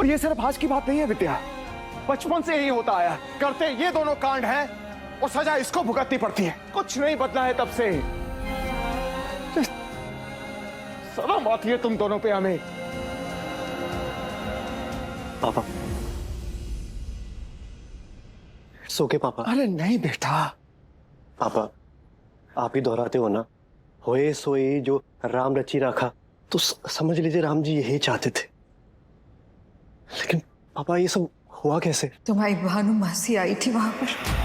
ये सिर्फ आज की बात नहीं है विद्या, बचपन से यही होता आया। करते ये दोनों कांड हैं और सजा इसको भुगतनी पड़ती है। कुछ नहीं बदला है तब से। शर्म आती है तुम दोनों पे हमें। पापा, सो के पापा। अरे नहीं बेटा। पापा, आप ही दोहराते हो ना, होए सोए जो राम रची रखा, तो समझ लीजिए राम जी यही चाहते थे। लेकिन पापा ये सब हुआ कैसे? तुम्हारी भानु मासी आई थी वहां पर।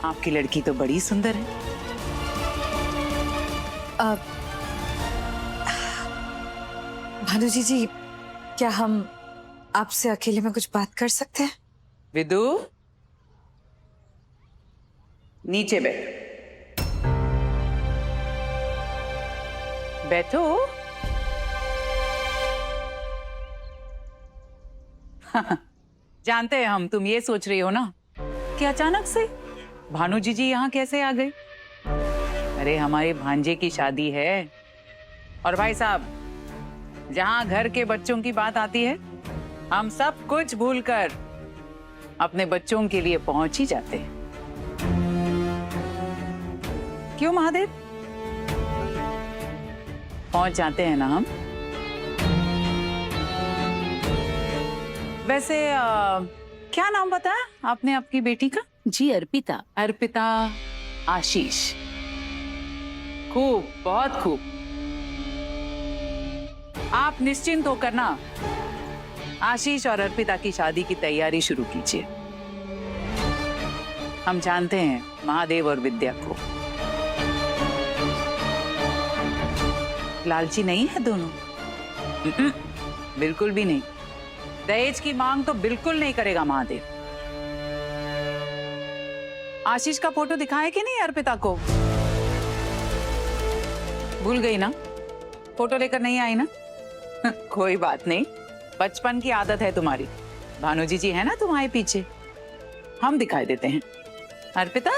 आपकी लड़की तो बड़ी सुंदर है। भानु जी, क्या हम आपसे अकेले में कुछ बात कर सकते हैं? विदु, नीचे बैठ। बैठो। जानते हैं हम, तुम ये सोच रही हो ना कि अचानक से भानु जी यहाँ कैसे आ गए। अरे हमारे भांजे की शादी है, और भाई साहब, जहां घर के बच्चों की बात आती है, हम सब कुछ भूलकर अपने बच्चों के लिए पहुंच ही जाते हैं। क्यों महादेव? पहुंच जाते हैं ना हम। वैसे क्या नाम बताया आपने आपकी बेटी का? जी, अर्पिता। अर्पिता आशीष। खूब, बहुत खूब। आप निश्चिंत होकर ना आशीष और अर्पिता की शादी की तैयारी शुरू कीजिए। हम जानते हैं महादेव और विद्या को। लालची नहीं है दोनों, बिल्कुल भी नहीं। दहेज की मांग तो बिल्कुल नहीं करेगा महादेव। आशीष का फोटो दिखाए कि नहीं अर्पिता को? भूल गई ना? फोटो लेकर नहीं आई ना? कोई बात नहीं, बचपन की आदत है तुम्हारी। भानु जी है ना तुम्हारे पीछे, हम दिखाई देते हैं। अर्पिता,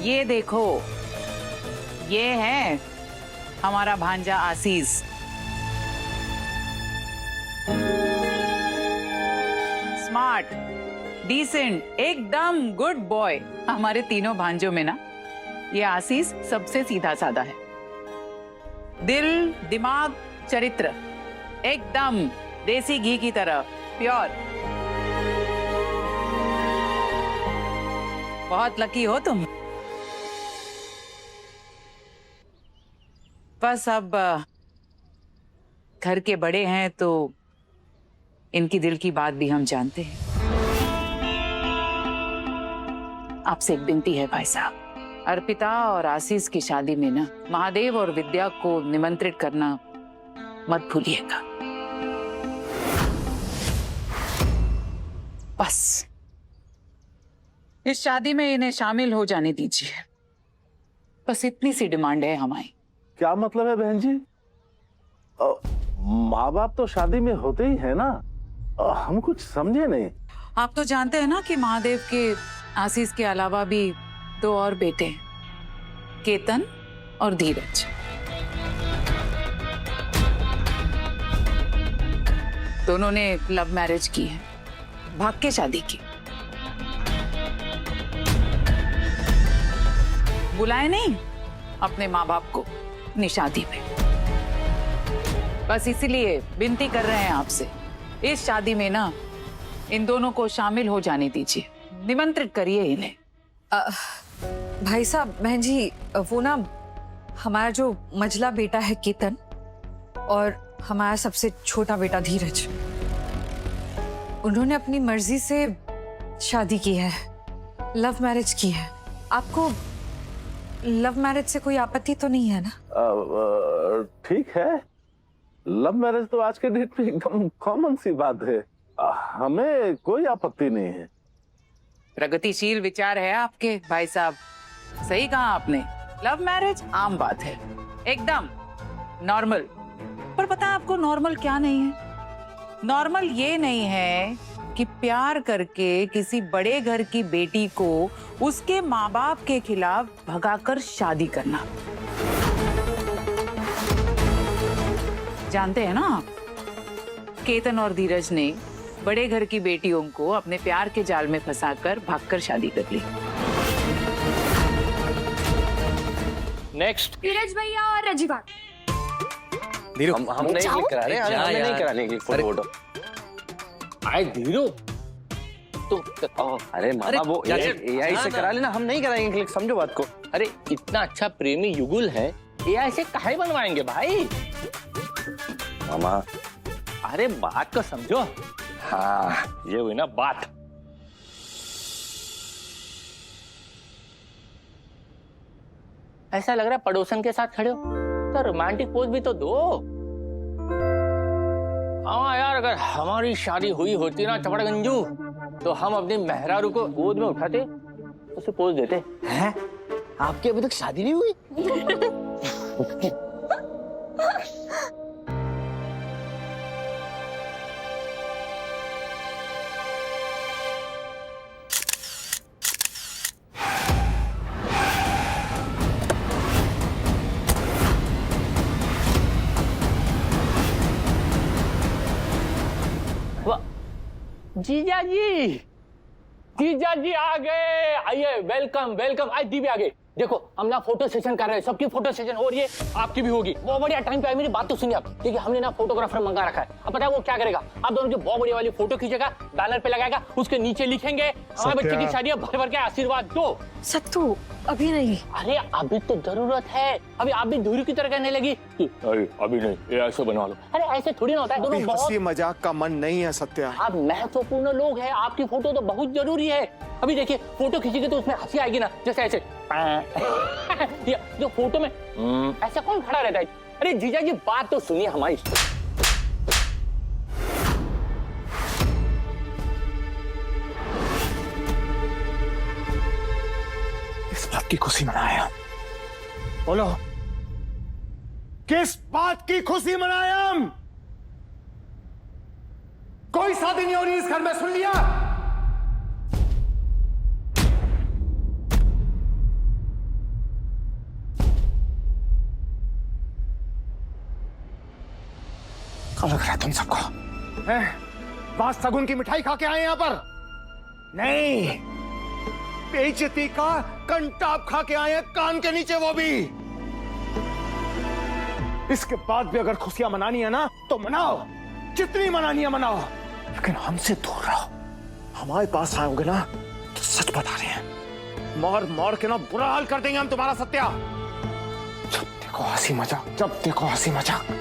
ये देखो, ये है हमारा भांजा आशीष। स्मार्ट, डिसेंट, एकदम गुड बॉय। हमारे तीनों भांजों में ना ये आशीष सबसे सीधा साधा है। दिल, दिमाग, चरित्र एकदम देसी घी की तरह प्योर। बहुत लकी हो तुम। बस अब घर के बड़े हैं तो इनकी दिल की बात भी हम जानते हैं। आपसे एक विनती है भाई साहब, अर्पिता और आशीष की शादी में ना महादेव और विद्या को निमंत्रित करना मत भूलिएगा। बस इस शादी में इन्हें शामिल हो जाने दीजिए। बस इतनी सी डिमांड है हमारी। क्या मतलब है बहन जी? माँ बाप तो शादी में होते ही है ना, हम कुछ समझे नहीं। आप तो जानते हैं ना कि महादेव के आशीष के अलावा भी 2 और बेटे हैं, केतन और धीरज। दोनों ने लव मैरिज की है, भाग के शादी की। बुलाए नहीं अपने माँ बाप को अपनी शादी में। बस इसीलिए विनती कर रहे हैं आपसे, इस शादी में ना इन दोनों को शामिल हो जाने दीजिए, निमंत्रित करिए इन्हें। भाई साहब, बहन जी, वो ना हमारा जो मझला बेटा है केतन और हमारा सबसे छोटा बेटा धीरज, उन्होंने अपनी मर्जी से शादी की है, लव मैरिज की है। आपको लव मैरिज से कोई आपत्ति तो नहीं है ना? ठीक है, लव मैरिज तो आज के डेट में एकदम कॉमन सी बात है। हमें कोई आपत्ति नहीं है। प्रगतिशील विचार है आपके भाई साहब, सही कहा आपने। लव मैरिज आम बात है, एकदम नॉर्मल। पर पता है आपको नॉर्मल क्या नहीं है? नॉर्मल ये नहीं है कि प्यार करके किसी बड़े घर की बेटी को उसके माँ बाप के खिलाफ भगाकर शादी करना। जानते हैं ना आप, केतन और धीरज ने बड़े घर की बेटियों को अपने प्यार के जाल में फंसाकर भागकर शादी कर ली। नेक्स्ट धीरज भैया और रजीवा। हम नहीं क्लिक करा रहे, हमें नहीं कराने की फोटो। आए धीरू तुम, अरे मामा वो एआई से करा लेना, हम नहीं कराएंगे क्लिक, समझो बात को। अरे इतना अच्छा प्रेमी युगुल है, एआई से काहे बनवाएंगे भाई मामा? अरे बात को समझो। हाँ ये हुई ना बात। ऐसा लग रहा है पड़ोसन के साथ खड़े हो, तो रोमांटिक पोज भी तो दो। हाँ यार, अगर हमारी शादी हुई होती ना चपड़ गंजू, तो हम अपनी मेहरारू को गोद में उठाते, उसे पोज देते। हैं? आपकी अभी तक शादी नहीं हुई? जीजा जी, जीजा जी आ गए। आइए, वेलकम वेलकम। आज दी भी आ गए। देखो हम ना फोटो सेशन कर रहे हैं, सबकी फोटो सेशन हो रही है, आपकी भी होगी। बहुत बढ़िया टाइम पे आई, मेरी बात तो सुनिए आप। देखिए हमने ना फोटोग्राफर मंगा रखा है। अब पता है वो क्या करेगा? आप दोनों की बहुत बढ़िया वाली फोटो खींचेगा, बैनर पे लगाएगा, उसके नीचे लिखेंगे हमारे बच्चे की शादी है, भर भर के आशीर्वाद दो। सत्तू, अभी नहीं। अरे अभी तो जरूरत है। अभी आप भी धूरी की तरह कहने लगी कि अभी नहीं, ये ऐसे बनवा लो। अरे ऐसे थोड़ी ना होता है, दोनों बहुत मजाक का मन नहीं है सत्या। आप महत्वपूर्ण लोग हैं, आपकी फोटो तो बहुत जरूरी है। अभी देखिए फोटो खींचेंगे तो उसमें हंसी आएगी ना, जैसे ऐसे जो फोटो में ऐसा कौन खड़ा रहता है? अरे जीजा जी बात तो सुनिए हमारी। किस बात की खुशी मनाए हम? बोलो, किस बात की खुशी मनाए हम? कोई शादी नहीं हो रही इस घर में, सुन लिया? क्या लग रहा है तुम सबको? बात सगुन की मिठाई खा के आए यहां पर? नहीं, बेइज्जती का कंटाप खा के आए हैं, कान के नीचे वो भी। इसके बाद भी अगर खुशियां मनानी है ना तो मनाओ, जितनी मनानी है मनाओ, लेकिन हमसे दूर रहो। हमारे पास आओगे ना तो सच बता रहे हैं, मार मार के ना बुरा हाल कर देंगे हम तुम्हारा सत्या। जब देखो हंसी मजाक, जब देखो हंसी मजाक।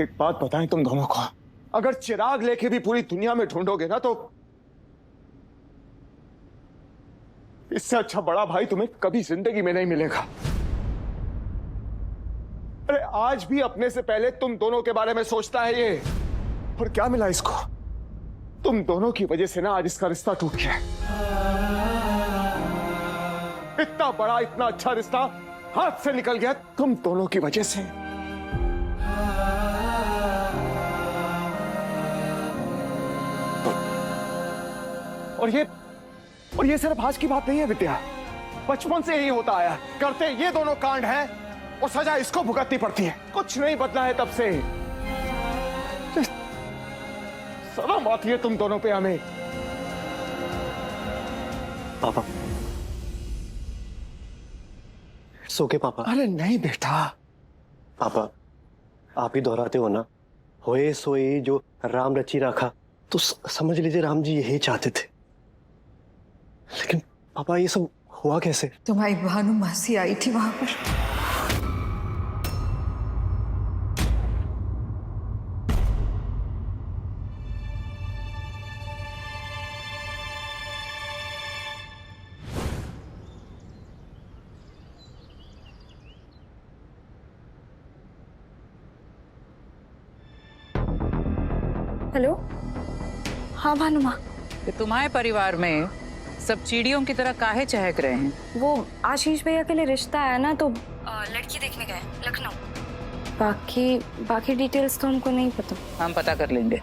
एक बात बताएं तुम दोनों को, अगर चिराग लेके भी पूरी दुनिया में ढूंढोगे ना तो इससे अच्छा बड़ा भाई तुम्हें कभी जिंदगी में नहीं मिलेगा। आज भी अपने से पहले तुम दोनों के बारे में सोचता है ये। और क्या मिला इसको? तुम दोनों की वजह से ना आज इसका रिश्ता टूट गया। इतना बड़ा इतना अच्छा रिश्ता हाथ से निकल गया तुम दोनों की वजह से। और ये सिर्फ आज की बात नहीं है विद्या, बचपन से यही होता आया। करते ये दोनों कांड हैं और सजा इसको भुगतनी पड़ती है। कुछ नहीं बदला है तब से। शर्म आती है तुम दोनों पे हमें। पापा, इट्स ओके पापा। अरे नहीं बेटा। पापा, आप ही दोहराते हो ना, होए सोए जो राम रची रखा, तो समझ लीजिए राम जी यही चाहते थे। लेकिन पापा ये सब हुआ कैसे? तुम्हारी भानु मासी आई थी वहां पर। हेलो, हाँ भानु माँ। कि तुम्हारे परिवार में सब चिड़ियों की तरह काहे चहक रहे हैं? वो आशीष भैया के लिए रिश्ता आया ना, तो लड़की देखने गए लखनऊ। बाकी डिटेल्स तो हमको नहीं पता। हम पता कर लेंगे।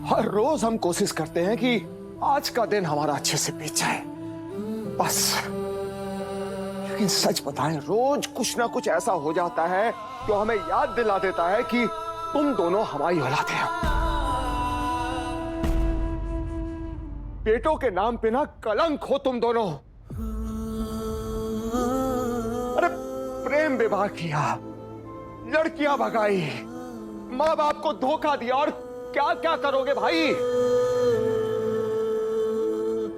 हर रोज हम कोशिश करते हैं कि आज का दिन हमारा अच्छे से बीत जाए, बस। लेकिन सच बताएं, रोज कुछ ना कुछ ऐसा हो जाता है जो हमें याद दिला देता है कि तुम दोनों हमारी औलाद हो। बेटों के नाम पे ना कलंक हो तुम दोनों। अरे प्रेम विवाह किया, लड़कियां भगाई, माँ बाप को धोखा दिया, और क्या क्या करोगे भाई?